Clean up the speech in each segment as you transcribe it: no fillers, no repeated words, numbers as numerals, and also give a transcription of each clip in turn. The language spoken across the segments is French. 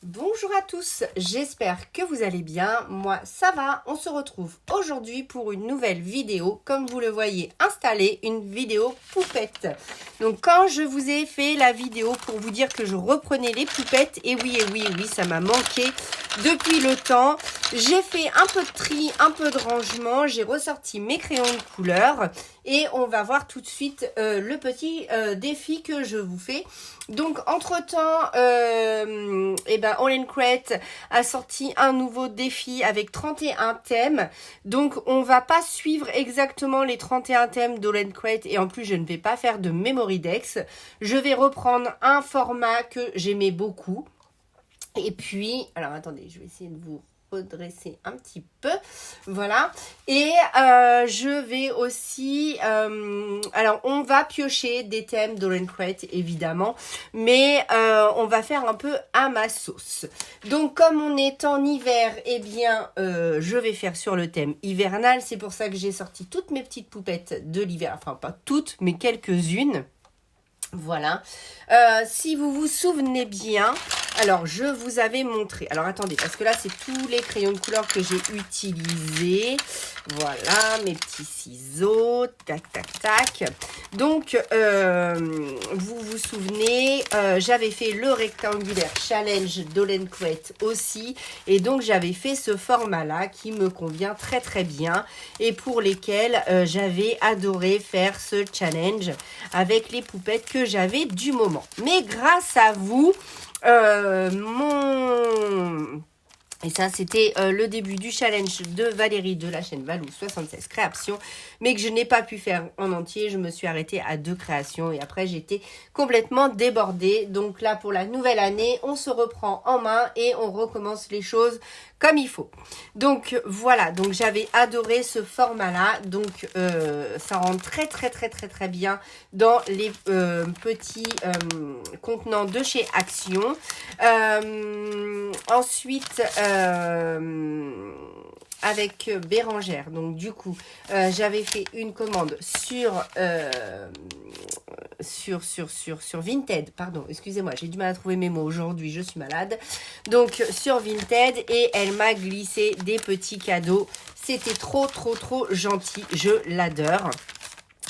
Bonjour à tous, j'espère que vous allez bien, moi ça va, on se retrouve aujourd'hui pour une nouvelle vidéo, comme vous le voyez installée, une vidéo poupette. Donc quand je vous ai fait la vidéo pour vous dire que je reprenais les poupettes, et oui, ça m'a manqué depuis le temps, j'ai fait un peu de tri, un peu de rangement, j'ai ressorti mes crayons de couleur et on va voir tout de suite le petit défi que je vous fais. Donc entre-temps, All Crate a sorti un nouveau défi avec 31 thèmes. Donc on va pas suivre exactement les 31 thèmes d'All Crate et en plus je ne vais pas faire de Memory Dex. Je vais reprendre un format que j'aimais beaucoup. Et puis, alors attendez, je vais essayer de vous redresser un petit peu, voilà, et je vais aussi, alors on va piocher des thèmes d'All Crate évidemment, mais on va faire un peu à ma sauce. Donc comme on est en hiver, eh bien je vais faire sur le thème hivernal, c'est pour ça que j'ai sorti toutes mes petites poupettes de l'hiver, enfin pas toutes, mais quelques-unes. Voilà, si vous vous souvenez bien, alors je vous avais montré, alors attendez, parce que là c'est tous les crayons de couleur que j'ai utilisés, voilà, mes petits ciseaux, tac, donc vous vous souvenez, j'avais fait le rectangulaire challenge d'All Crate aussi, et donc j'avais fait ce format-là qui me convient très bien, et pour lesquels j'avais adoré faire ce challenge avec les poupettes que j'avais du moment. Mais grâce à vous, et ça, c'était le début du challenge de Valérie de la chaîne Valou 76 créations, mais que je n'ai pas pu faire en entier. Je me suis arrêtée à 2 créations et après, j'étais complètement débordée. Donc là, pour la nouvelle année, on se reprend en main et on recommence les choses comme il faut. Donc voilà, donc j'avais adoré ce format-là. Donc ça rentre très bien dans les petits contenants de chez Action. Ensuite, avec Bérangère, donc du coup j'avais fait une commande sur Vinted, pardon, excusez-moi, j'ai du mal à trouver mes mots aujourd'hui, je suis malade, donc sur Vinted, et elle m'a glissé des petits cadeaux, c'était trop gentil, je l'adore.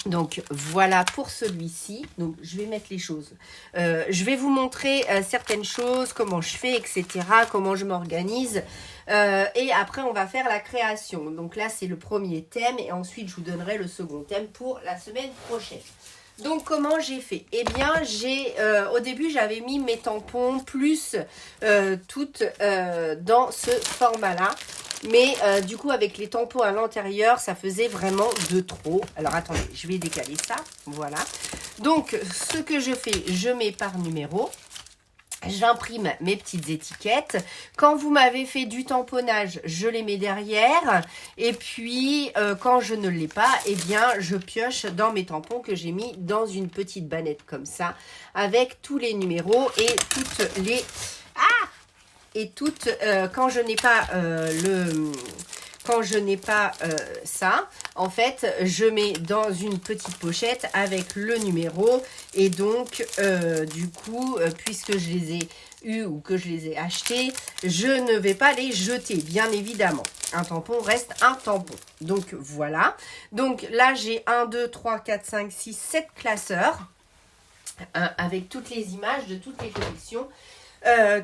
Donc voilà pour celui-ci. Donc je vais mettre les choses. Je vais vous montrer certaines choses, comment je fais, etc. Comment je m'organise. Et après on va faire la création. Donc là c'est le premier thème et ensuite je vous donnerai le second thème pour la semaine prochaine. Donc comment j'ai fait? Eh bien au début j'avais mis mes tampons plus toutes dans ce format-là. Mais du coup, avec les tampons à l'intérieur, ça faisait vraiment de trop. Alors, attendez, je vais décaler ça. Voilà. Donc, ce que je fais, je mets par numéro. J'imprime mes petites étiquettes. Quand vous m'avez fait du tamponnage, je les mets derrière. Et puis, quand je ne l'ai pas, eh bien, je pioche dans mes tampons que j'ai mis dans une petite bannette comme ça, avec tous les numéros et toutes les... Ah! Et toutes, quand je n'ai pas ça, en fait, je mets dans une petite pochette avec le numéro. Et donc, du coup, puisque je les ai eus ou que je les ai achetés, je ne vais pas les jeter, bien évidemment. Un tampon reste un tampon. Donc, voilà. Donc, là, j'ai 1, 2, 3, 4, 5, 6, 7 classeurs avec toutes les images de toutes les collections.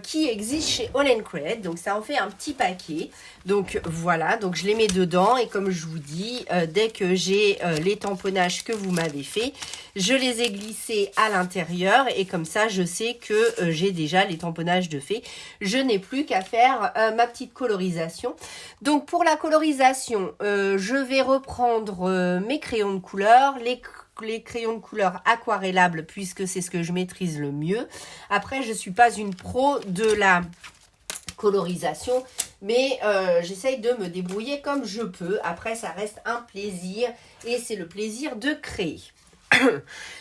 Qui existe chez All Crate, donc ça en fait un petit paquet, donc voilà, donc je les mets dedans et comme je vous dis, dès que j'ai les tamponnages que vous m'avez fait, je les ai glissés à l'intérieur et comme ça je sais que j'ai déjà les tamponnages de fait, je n'ai plus qu'à faire ma petite colorisation. Donc pour la colorisation, je vais reprendre mes crayons de couleur, les crayons de couleur aquarellables puisque c'est ce que je maîtrise le mieux. Après, je ne suis pas une pro de la colorisation, mais j'essaye de me débrouiller comme je peux. Après, ça reste un plaisir et c'est le plaisir de créer.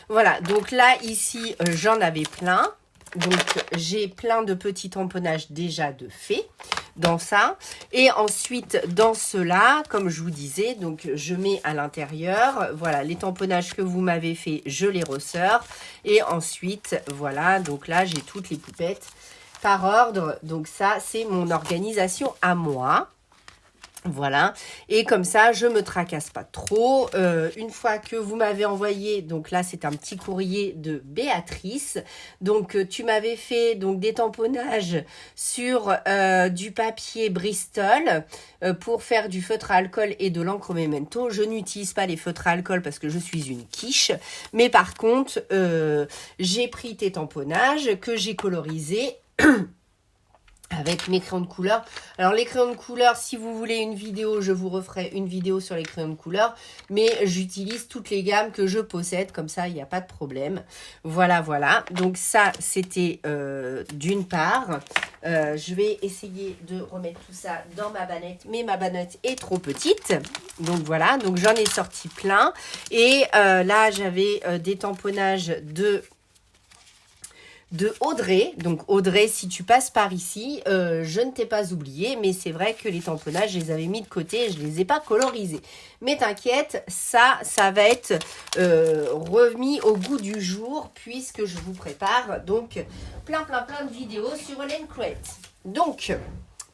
Voilà, donc là, ici, j'en avais plein. Donc, j'ai plein de petits tamponnages déjà de fait dans ça. Et ensuite, dans cela, comme je vous disais, donc je mets à l'intérieur, voilà, les tamponnages que vous m'avez fait, je les ressors. Et ensuite, voilà, donc là, j'ai toutes les poupettes par ordre. Donc ça, c'est mon organisation à moi. Voilà, et comme ça, je me tracasse pas trop. Une fois que vous m'avez envoyé, donc là, c'est un petit courrier de Béatrice. Donc, tu m'avais fait donc des tamponnages sur du papier Bristol pour faire du feutre à alcool et de l'encre Memento. Je n'utilise pas les feutres à alcool parce que je suis une quiche. Mais par contre, j'ai pris tes tamponnages que j'ai colorisés avec mes crayons de couleur. Alors les crayons de couleur, si vous voulez une vidéo, je vous referai une vidéo sur les crayons de couleur. Mais j'utilise toutes les gammes que je possède, comme ça il n'y a pas de problème. Voilà, voilà. Donc ça, c'était d'une part. Je vais essayer de remettre tout ça dans ma bannette. Mais ma bannette est trop petite. Donc voilà, donc j'en ai sorti plein. Et là, j'avais des tamponnages de Audrey. Donc Audrey, si tu passes par ici, je ne t'ai pas oublié, mais c'est vrai que les tamponnages, je les avais mis de côté et je ne les ai pas colorisés. Mais t'inquiète, ça va être remis au goût du jour puisque je vous prépare donc plein de vidéos sur Olen Crate. Donc,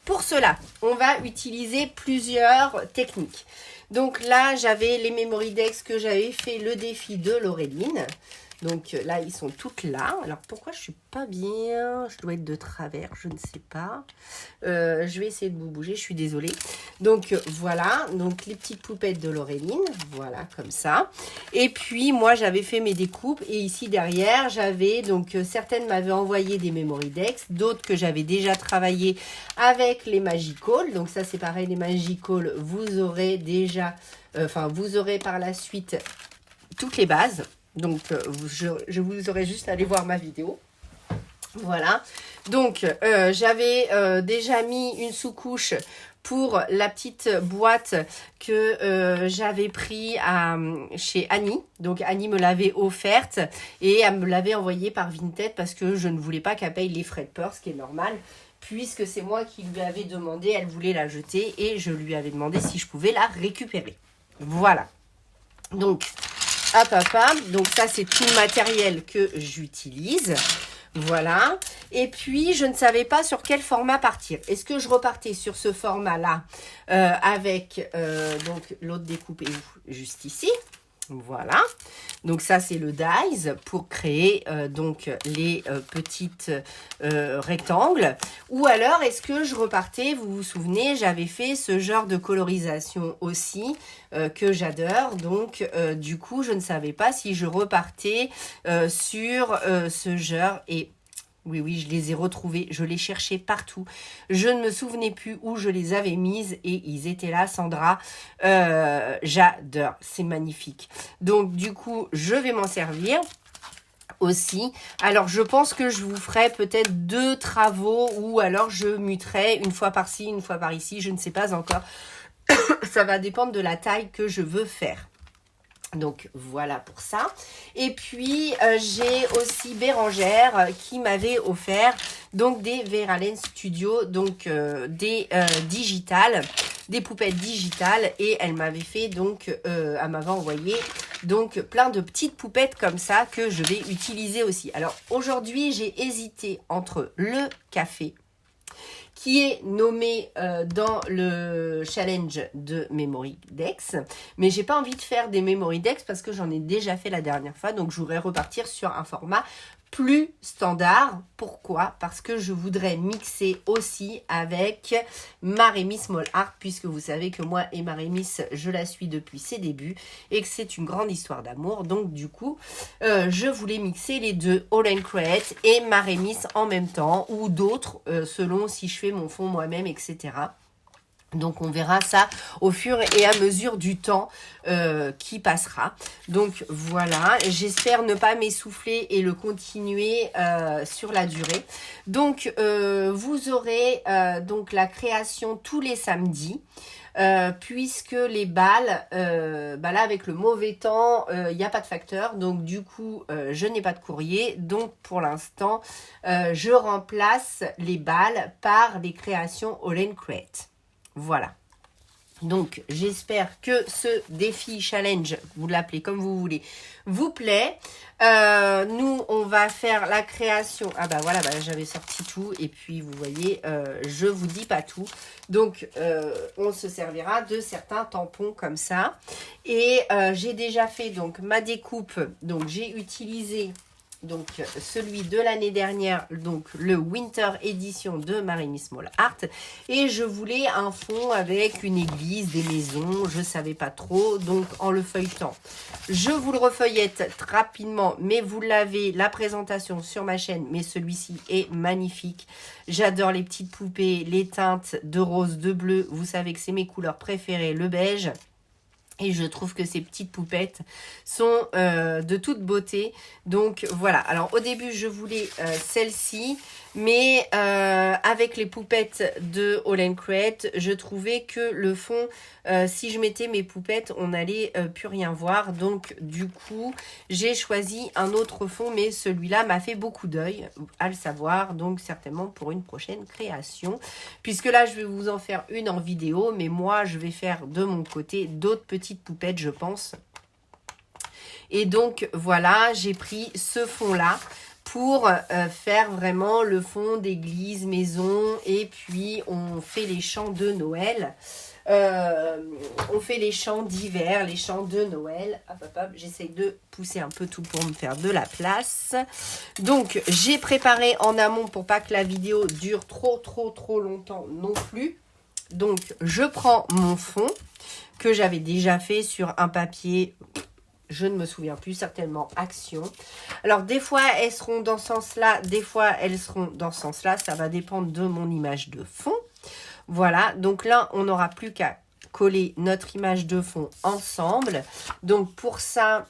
pour cela, on va utiliser plusieurs techniques. Donc là, j'avais les Memory Dex que j'avais fait le défi de Laureline. Donc là, ils sont toutes là. Alors, pourquoi je ne suis pas bien? Je dois être de travers, je ne sais pas. Je vais essayer de vous bouger, je suis désolée. Donc, voilà. Donc, les petites poupettes de Laureline. Voilà, comme ça. Et puis, moi, j'avais fait mes découpes. Et ici, derrière, j'avais... Donc, certaines m'avaient envoyé des Memory Dex. D'autres que j'avais déjà travaillé avec les Magical. Donc, ça, c'est pareil, les Magical, vous aurez déjà... vous aurez par la suite toutes les bases. Donc, je vous aurais juste à aller voir ma vidéo. Voilà. Donc, j'avais déjà mis une sous-couche pour la petite boîte que j'avais pris chez Annie. Donc, Annie me l'avait offerte et elle me l'avait envoyée par Vinted parce que je ne voulais pas qu'elle paye les frais de port, ce qui est normal. Puisque c'est moi qui lui avais demandé, elle voulait la jeter et je lui avais demandé si je pouvais la récupérer. Voilà. Donc... hop, hop, hop. Donc ça, c'est tout le matériel que j'utilise. Voilà. Et puis, je ne savais pas sur quel format partir. Est-ce que je repartais sur ce format-là avec donc l'autre découpe est où? Juste ici. Voilà. Donc ça, c'est le dies pour créer donc les petites rectangles. Ou alors, est-ce que je repartais, vous vous souvenez, j'avais fait ce genre de colorisation aussi que j'adore. Donc, du coup, je ne savais pas si je repartais sur ce genre et... oui, je les ai retrouvés, je les cherchais partout. Je ne me souvenais plus où je les avais mises et ils étaient là, Sandra. J'adore, c'est magnifique. Donc, du coup, je vais m'en servir aussi. Alors, je pense que je vous ferai peut-être 2 travaux ou alors je muterai une fois par-ci, une fois par-ici. Je ne sais pas encore. Ça va dépendre de la taille que je veux faire. Donc voilà pour ça. Et puis j'ai aussi Bérangère qui m'avait offert donc des Veralyn Studio, donc des digitales, des poupettes digitales et elle m'avait fait donc, elle m'avait envoyé donc plein de petites poupettes comme ça que je vais utiliser aussi. Alors aujourd'hui j'ai hésité entre le café qui est nommé dans le challenge de Memory Dex. Mais j'ai pas envie de faire des Memory Dex parce que j'en ai déjà fait la dernière fois. Donc, je voudrais repartir sur un format plus standard. Pourquoi? Parce que je voudrais mixer aussi avec ma Rémi Small Art, puisque vous savez que moi et ma Rémi, je la suis depuis ses débuts et que c'est une grande histoire d'amour. Donc du coup, je voulais mixer les deux, Olen Crate et ma Rémi en même temps, ou d'autres, selon si je fais mon fond moi-même, etc. Donc, on verra ça au fur et à mesure du temps qui passera. Donc, voilà. J'espère ne pas m'essouffler et le continuer sur la durée. Donc, vous aurez donc la création tous les samedis. Puisque les balles, là avec le mauvais temps, il n'y a pas de facteur, donc du coup je n'ai pas de courrier, donc pour l'instant je remplace les balles par les créations Olen Crate. Voilà. Donc, j'espère que ce défi challenge, vous l'appelez comme vous voulez, vous plaît. Nous, on va faire la création. Ah bah voilà, bah, j'avais sorti tout. Et puis, vous voyez, je vous dis pas tout. Donc, on se servira de certains tampons comme ça. Et j'ai déjà fait donc ma découpe. Donc, j'ai utilisé... Donc, celui de l'année dernière, donc le Winter Edition de Mariny Small Art. Et je voulais un fond avec une église, des maisons, je ne savais pas trop. Donc, en le feuilletant, je vous le refeuillette rapidement, mais vous l'avez, la présentation sur ma chaîne. Mais celui-ci est magnifique. J'adore les petites poupées, les teintes de rose, de bleu. Vous savez que c'est mes couleurs préférées, le beige. Et je trouve que ces petites poupettes sont de toute beauté. Donc voilà. Alors au début, je voulais celle-ci. Mais avec les poupettes de All Create, je trouvais que le fond, si je mettais mes poupettes, on n'allait plus rien voir. Donc du coup, j'ai choisi un autre fond. Mais celui-là m'a fait beaucoup d'œil, à le savoir. Donc certainement pour une prochaine création. Puisque là, je vais vous en faire une en vidéo. Mais moi, je vais faire de mon côté d'autres petites poupettes, je pense. Et donc voilà, j'ai pris ce fond-là pour faire vraiment le fond d'église, maison. Et puis, on fait les chants de Noël. On fait les chants d'hiver, les chants de Noël. Hop, hop, hop. J'essaye de pousser un peu tout pour me faire de la place. Donc, j'ai préparé en amont pour pas que la vidéo dure trop longtemps non plus. Donc, je prends mon fond que j'avais déjà fait sur un papier... Je ne me souviens plus, certainement Action. Alors, des fois, elles seront dans ce sens-là. Des fois, elles seront dans ce sens-là. Ça va dépendre de mon image de fond. Voilà. Donc là, on n'aura plus qu'à coller notre image de fond ensemble. Donc, pour ça,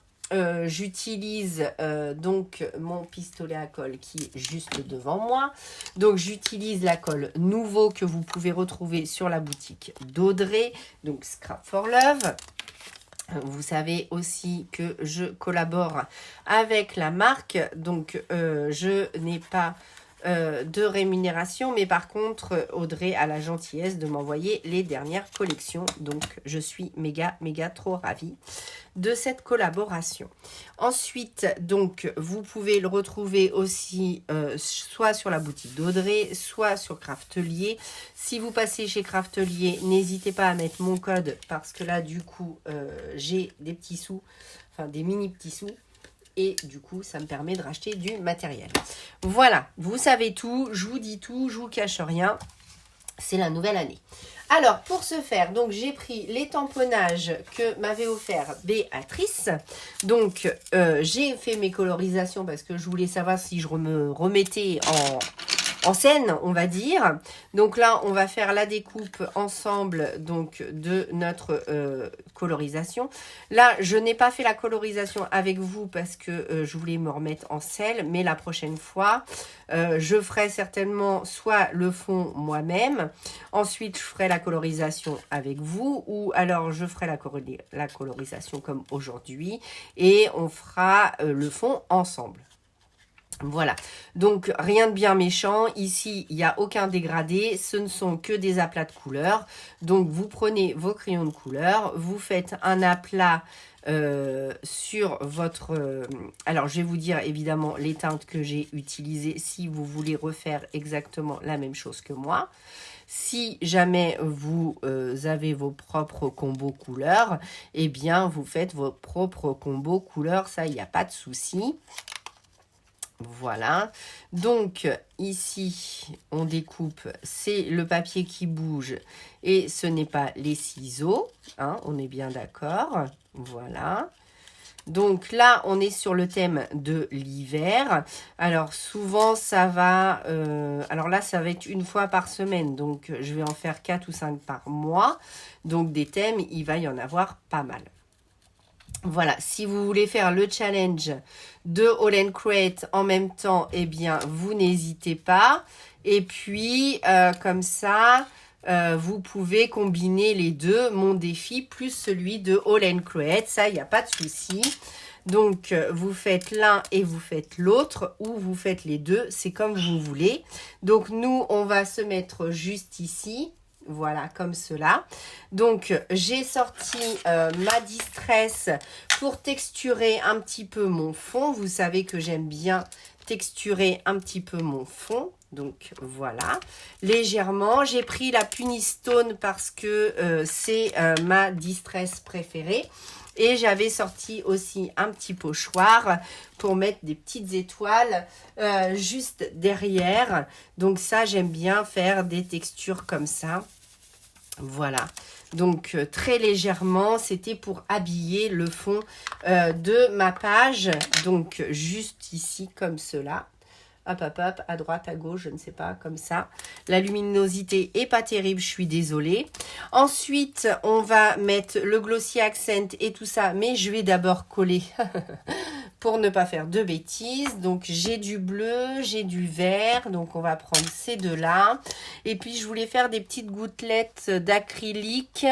j'utilise donc mon pistolet à colle qui est juste devant moi. Donc, j'utilise la colle Nouveau que vous pouvez retrouver sur la boutique d'Audrey. Donc, Scrap for Love. Vous savez aussi que je collabore avec la marque, donc je n'ai pas de rémunération, mais par contre Audrey a la gentillesse de m'envoyer les dernières collections, donc je suis méga trop ravie de cette collaboration. Ensuite, donc, vous pouvez le retrouver aussi soit sur la boutique d'Audrey, soit sur Craftelier. Si vous passez chez Craftelier, n'hésitez pas à mettre mon code parce que là, du coup, j'ai des petits sous, enfin des mini petits sous. Et du coup, ça me permet de racheter du matériel. Voilà, vous savez tout, je vous dis tout, je vous cache rien. C'est la nouvelle année. Alors, pour ce faire, donc j'ai pris les tamponnages que m'avait offert Béatrice. Donc, j'ai fait mes colorisations parce que je voulais savoir si je me remettais en scène, on va dire. Donc là, on va faire la découpe ensemble donc de notre colorisation. Là, je n'ai pas fait la colorisation avec vous parce que je voulais me remettre en selle. Mais la prochaine fois, je ferai certainement soit le fond moi-même. Ensuite, je ferai la colorisation avec vous. Ou alors, je ferai la colorisation comme aujourd'hui. Et on fera le fond ensemble. Voilà, donc rien de bien méchant, ici il n'y a aucun dégradé, ce ne sont que des aplats de couleurs. Donc vous prenez vos crayons de couleur, vous faites un aplat sur votre... alors je vais vous dire évidemment les teintes que j'ai utilisées si vous voulez refaire exactement la même chose que moi. Si jamais vous avez vos propres combos couleurs, eh bien vous faites vos propres combos couleurs, ça il n'y a pas de souci. Voilà, donc ici on découpe, c'est le papier qui bouge et ce n'est pas les ciseaux, hein, on est bien d'accord, voilà. Donc là on est sur le thème de l'hiver, alors souvent ça va, alors là ça va être une fois par semaine, donc je vais en faire 4 ou 5 par mois, donc des thèmes il va y en avoir pas mal. Voilà, si vous voulez faire le challenge de All Create en même temps, eh bien, vous n'hésitez pas. Et puis, comme ça, vous pouvez combiner les deux, mon défi plus celui de All Create. Ça, il n'y a pas de souci. Donc, vous faites l'un et vous faites l'autre, ou vous faites les deux, c'est comme vous voulez. Donc, nous, on va se mettre juste ici. Voilà, comme cela. Donc, j'ai sorti ma Distress pour texturer un petit peu mon fond. Vous savez que j'aime bien texturer un petit peu mon fond. Donc, voilà. Légèrement. J'ai pris la Punistone parce que c'est ma Distress préférée. Et j'avais sorti aussi un petit pochoir pour mettre des petites étoiles juste derrière. Donc ça, j'aime bien faire des textures comme ça. Voilà, donc très légèrement, c'était pour habiller le fond de ma page. Donc juste ici comme cela. Hop, hop, hop, à droite, à gauche, je ne sais pas, comme ça. La luminosité est pas terrible, je suis désolée. Ensuite, on va mettre le Glossy Accent et tout ça, mais je vais d'abord coller pour ne pas faire de bêtises. Donc, j'ai du bleu, j'ai du vert, donc on va prendre ces deux-là. Et puis, je voulais faire des petites gouttelettes d'acrylique.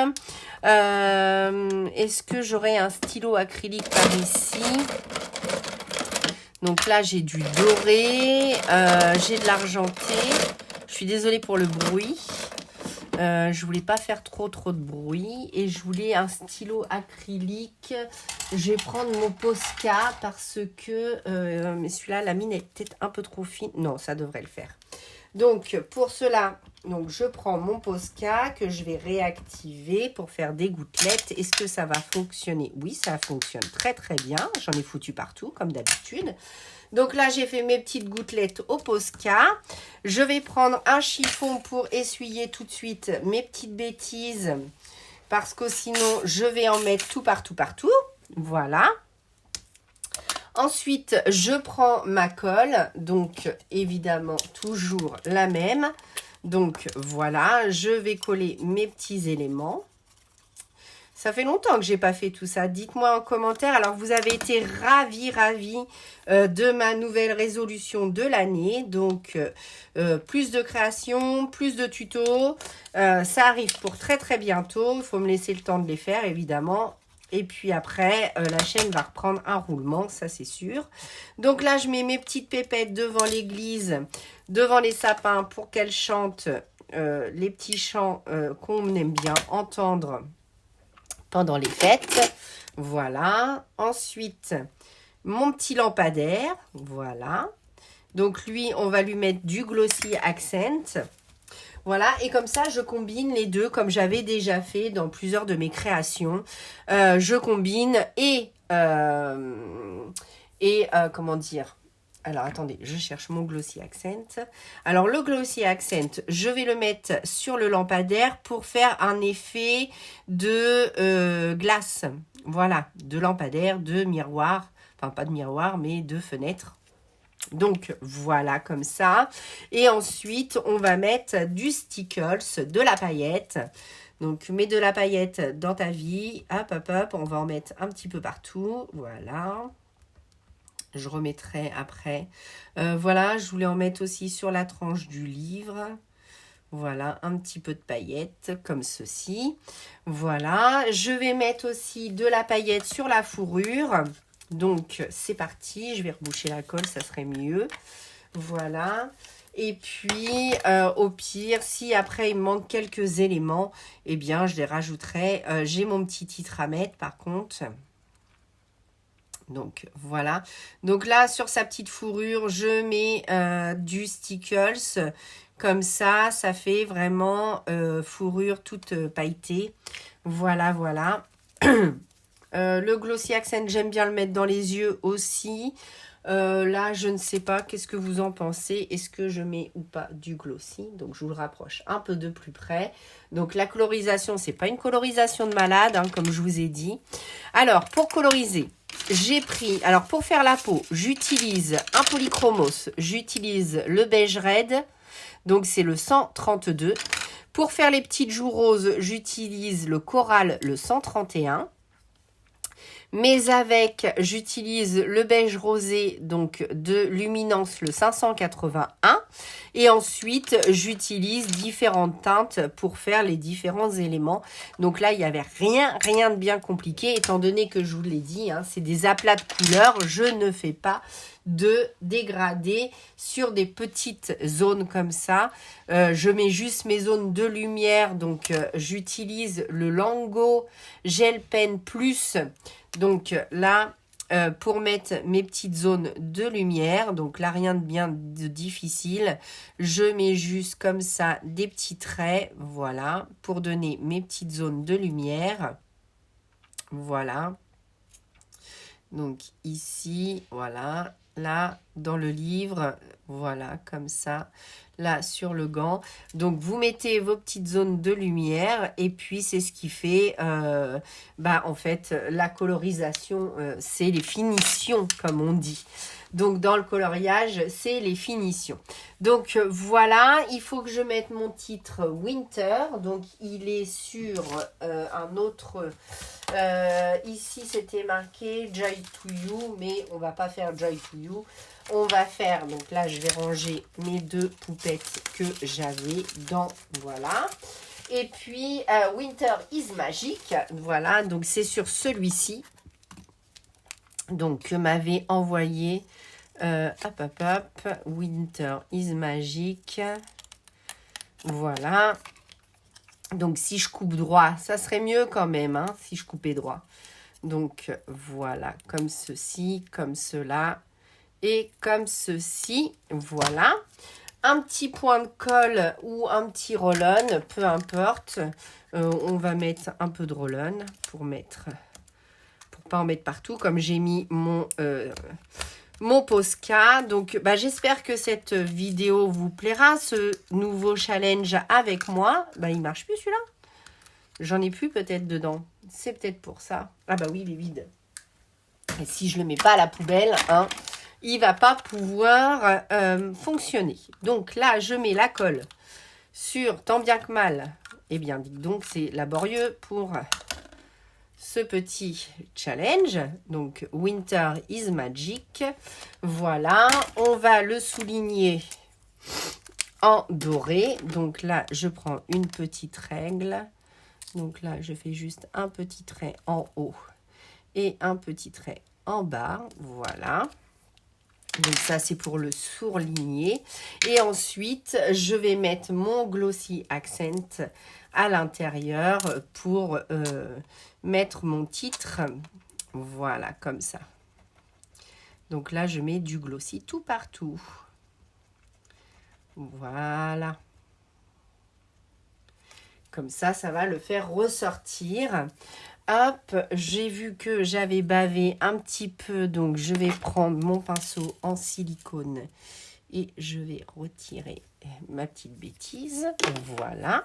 Est-ce que j'aurai un stylo acrylique par ici ? Donc là, j'ai du doré, j'ai de l'argenté. Je suis désolée pour le bruit. Je voulais pas faire trop de bruit. Et je voulais un stylo acrylique. Je vais prendre mon Posca parce que... mais celui-là, la mine est peut-être un peu trop fine. Non, ça devrait le faire. Donc, pour cela, donc je prends mon Posca que je vais réactiver pour faire des gouttelettes. Est-ce que ça va fonctionner? Oui, ça fonctionne très très bien. J'en ai foutu partout, comme d'habitude. Donc là, j'ai fait mes petites gouttelettes au Posca. Je vais prendre un chiffon pour essuyer tout de suite mes petites bêtises. Parce que sinon, je vais en mettre tout partout. Voilà. Ensuite, je prends ma colle, donc évidemment toujours la même. Donc voilà, je vais coller mes petits éléments. Ça fait longtemps que j'ai pas fait tout ça. Dites-moi en commentaire. Alors, vous avez été ravis de ma nouvelle résolution de l'année. Donc, plus de création, plus de tutos. Ça arrive pour très très bientôt. Il faut me laisser le temps de les faire, évidemment. Et puis après, la chaîne va reprendre un roulement, ça c'est sûr. Donc là, je mets mes petites pépettes devant l'église, devant les sapins pour qu'elles chantent les petits chants qu'on aime bien entendre pendant les fêtes. Voilà. Ensuite, mon petit lampadaire. Voilà. Donc lui, on va lui mettre du Glossy Accent. Voilà, et comme ça, je combine les deux comme j'avais déjà fait dans plusieurs de mes créations. Je combine comment dire? Alors, attendez, je cherche mon Glossy Accent. Alors, le Glossy Accent, je vais le mettre sur le lampadaire pour faire un effet de glace. Voilà, de lampadaire, de miroir. Enfin, pas de miroir, mais de fenêtre. Donc, voilà, comme ça. Et ensuite, on va mettre du Stickles, de la paillette. Donc, mets de la paillette dans ta vie. Hop, hop, hop. On va en mettre un petit peu partout. Voilà. Je remettrai après. Voilà, je voulais en mettre aussi sur la tranche du livre. Voilà, un petit peu de paillettes, comme ceci. Voilà. Je vais mettre aussi de la paillette sur la fourrure. Donc, c'est parti. Je vais reboucher la colle, ça serait mieux. Voilà. Et puis, au pire, si après, il me manque quelques éléments, eh bien, je les rajouterai. J'ai mon petit titre à mettre, par contre. Donc, voilà. Donc là, sur sa petite fourrure, je mets du Stickles. Comme ça, ça fait vraiment fourrure toute pailletée. Voilà, voilà. Le Glossy Accent, j'aime bien le mettre dans les yeux aussi. Là, je ne sais pas. Qu'est-ce que vous en pensez? Est-ce que je mets ou pas du glossy? Donc, je vous le rapproche un peu de plus près. Donc, la colorisation, c'est pas une colorisation de malade, hein, comme je vous ai dit. Alors, pour coloriser, j'ai pris... Alors, pour faire la peau, j'utilise un polychromos. J'utilise le beige red. Donc, c'est le 132. Pour faire les petites joues roses, j'utilise le coral, le 131. Mais avec, j'utilise le beige rosé, donc de Luminance, le 581. Et ensuite, j'utilise différentes teintes pour faire les différents éléments. Donc là, il n'y avait rien de bien compliqué, étant donné que je vous l'ai dit, hein, c'est des aplats de couleurs. Je ne fais pas de dégradé sur des petites zones comme ça. Je mets juste mes zones de lumière, donc j'utilise le Lango Gel Pen Plus. Donc là, pour mettre mes petites zones de lumière, donc là rien de bien difficile, je mets juste comme ça des petits traits, voilà, pour donner mes petites zones de lumière, voilà. Donc ici, voilà, là dans le livre, voilà, comme ça, là sur le gant. Donc vous mettez vos petites zones de lumière et puis c'est ce qui fait, en fait, la colorisation, c'est les finitions comme on dit. Donc dans le coloriage, c'est les finitions. Donc voilà, il faut que je mette mon titre Winter. Donc il est sur un autre... ici c'était marqué Joy to You, mais on va pas faire Joy to You. On va faire, donc là je vais ranger mes deux poupettes que j'avais dans, voilà. Et puis Winter is Magic, voilà, donc c'est sur celui-ci. Donc que m'avait envoyé Winter is Magic, voilà. Donc si je coupe droit, ça serait mieux quand même, hein, si je coupais droit. Donc voilà, comme ceci, comme cela et comme ceci, voilà. Un petit point de colle ou un petit roll-on, peu importe. On va mettre un peu de roll-on pour pas en mettre partout, comme j'ai mis mon Posca. Donc j'espère que cette vidéo vous plaira, ce nouveau challenge avec moi. Il marche plus celui-là, j'en ai plus peut-être dedans, c'est peut-être pour ça. Ah oui, il est vide. Et si je le mets pas à la poubelle, hein, il va pas pouvoir fonctionner. Donc là je mets la colle sur, tant bien que mal, eh bien dites donc c'est laborieux pour ce petit challenge. Donc Winter is Magic, voilà, on va le souligner en doré. Donc là je prends une petite règle, donc là je fais juste un petit trait en haut et un petit trait en bas, voilà. Donc ça c'est pour le surligner. Et ensuite je vais mettre mon Glossy Accent à l'intérieur pour mettre mon titre, voilà, comme ça. Donc là je mets du glossy tout partout, voilà, comme ça va le faire ressortir. Hop, j'ai vu que j'avais bavé un petit peu, donc je vais prendre mon pinceau en silicone et je vais retirer ma petite bêtise, voilà.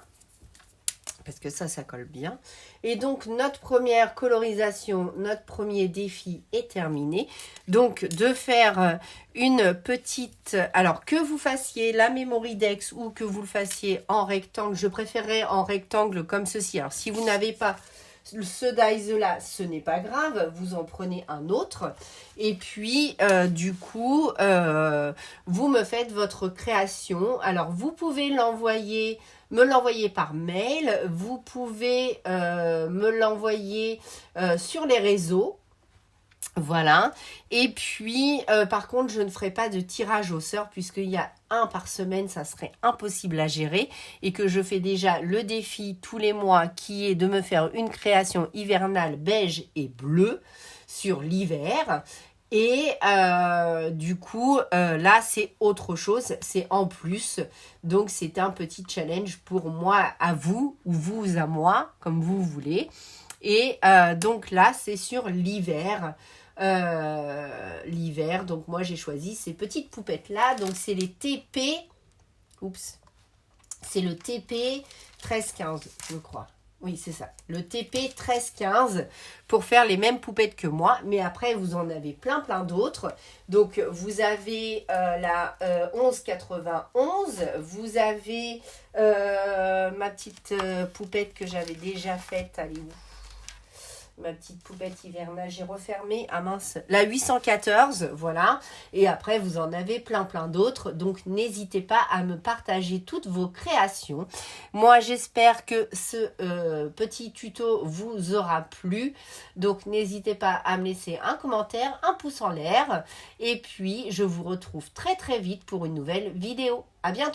Parce que ça colle bien. Et donc, notre première colorisation, notre premier défi est terminé. Donc, de faire une petite... Alors, que vous fassiez la Memory Dex ou que vous le fassiez en rectangle, je préférerais en rectangle comme ceci. Alors, si vous n'avez pas ce dies-là, ce n'est pas grave, vous en prenez un autre. Et puis, du coup, vous me faites votre création. Alors, vous pouvez l'envoyer... me l'envoyer par mail, vous pouvez me l'envoyer sur les réseaux, voilà. Et puis, par contre, je ne ferai pas de tirage au sort puisqu'il y a un par semaine, ça serait impossible à gérer et que je fais déjà le défi tous les mois qui est de me faire une création hivernale beige et bleu sur l'hiver. Et du coup, là, c'est autre chose, c'est en plus. Donc, c'est un petit challenge pour moi à vous, ou vous à moi, comme vous voulez. Et donc là, c'est sur l'hiver. Donc moi, j'ai choisi ces petites poupettes-là. Donc, c'est les TP... Oups. C'est le TP 1315, je crois. Oui, c'est ça. Le TP 1315 pour faire les mêmes poupettes que moi. Mais après, vous en avez plein d'autres. Donc, vous avez la 1191. Vous avez ma petite poupette que j'avais déjà faite. Allez où? ma petite poupette hivernage est refermée. Ah mince, la 814, voilà. Et après, vous en avez plein d'autres. Donc, n'hésitez pas à me partager toutes vos créations. Moi, j'espère que ce petit tuto vous aura plu. Donc, n'hésitez pas à me laisser un commentaire, un pouce en l'air. Et puis, je vous retrouve très vite pour une nouvelle vidéo. À bientôt!